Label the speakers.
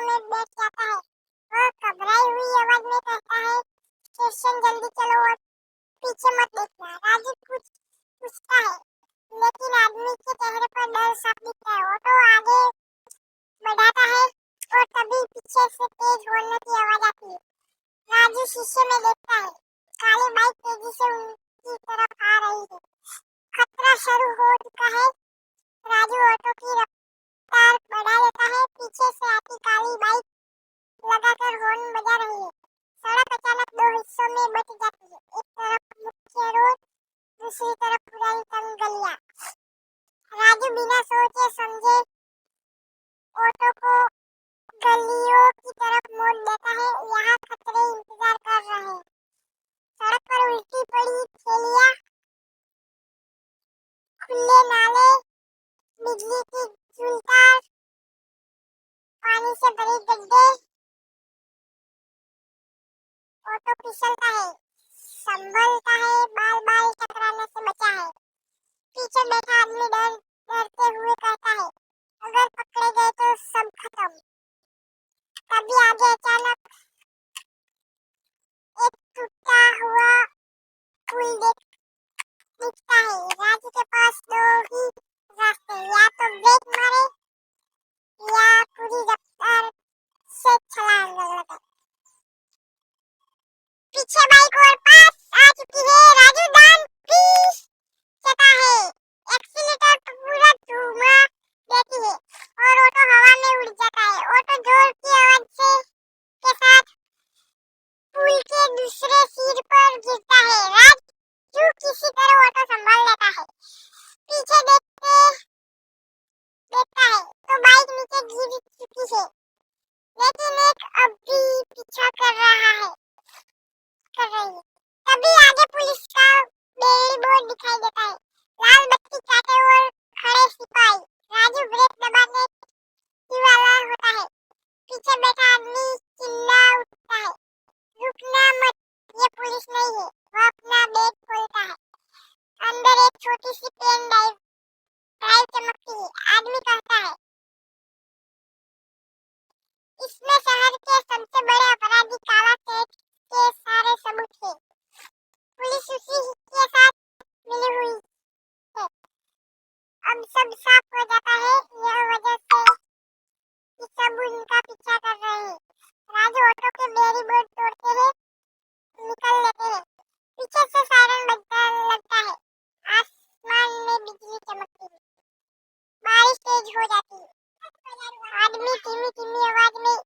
Speaker 1: में बैठ जाता है। वह घबराई हुई आवाज में कहता है, स्टेशन जल्दी चलो और पीछे मत देखना। राजू कुछ पूछता है, लेकिन आदमी के चेहरे पर डर साफ दिखता है। ऑटो आगे बढ़ाता है और तभी पीछे से तेज हॉर्न की आवाज आती है। राजू शीशे में देखता है, काली बाइक तेजी से उनकी तरफ आ रही है। खतरा शुरू हो चुका है। राजू ऑटो की रफ्तार बढ़ा देता है। पीछे से आती काली बाइक लगातार हॉर्न बजा रही है। सड़क अचानक दो हिस्सों में बट जाती है। एक तरफ मुख्य रोड, दूसरी तरफ पुरानी तंग गलियां। राजू बिना सोचे समझे ऑटो को गलियों की तरफ मोड़ देता है। यहाँ खतरे इंतजार कर रहे हैं। सड़क पर उल्टी पड़ी थैलियां, खुले नाले, बिजली की झूलतार, पानी से भरे गड्ढे। ऑटो फिसलता है, संभलता है, बाल बाल टकराने से बचा है। पीछे बैठा आदमी डरते हुए कहता है, अगर पकड़े गए तो सब खत्म। तभी आगे अचानक एक टूटा हुआ पुल दिखता है। राजू के पास दो ही रास्ते, या तो ब्रेक मारे या पूरी रफ्तार से छलांग लगाए। पीछे बाइक और पास आ चुकी है। राजू दांत पीसता है, एक्सीलेटर पूरा धुआं देती है और ऑटो हवा में उड़ जाता है। ऑटो जोर की आवाज के साथ पुल के दूसरे सिर पर गिरता है। राजू किसी तरह ऑटो संभाल लेता है। पीछे देखता है तो बाइक नीचे गिर चुकी है, लेकिन एक अब भी पीछा कर रही है। तभी आगे पुलिस का बिलबोर्ड दिखाई देता है, लाल बत्ती काटे और खड़े सिपाही। राजू ब्रेक दबाने ही वाला होता है। पीछे बैठा आदमी चिल्ला उठता है, रुकना मत, ये पुलिस नहीं है। वह अपना बैग खोलता है, अंदर एक छोटी सी पेन ड्राइव चमकती है। आदमी कहता है, इसमें शहर के सबसे बड़े अपराधी काला सेठ के सारे सबूत हैं। पुलिस उसी के साथ मिली हुई है। अब सब साफ हो जाता है, यह वजह से कि सब उनका पीछा कर रहे हैं। राजू ऑटो के बैरिकेड तोड़ते हैं, निकल लेते हैं। पीछे से सायरन बजने लगता है। आसमान में बिजली चमकती है। बारिश तेज हो जाती है। आदमी धीमी धीमी आवाज में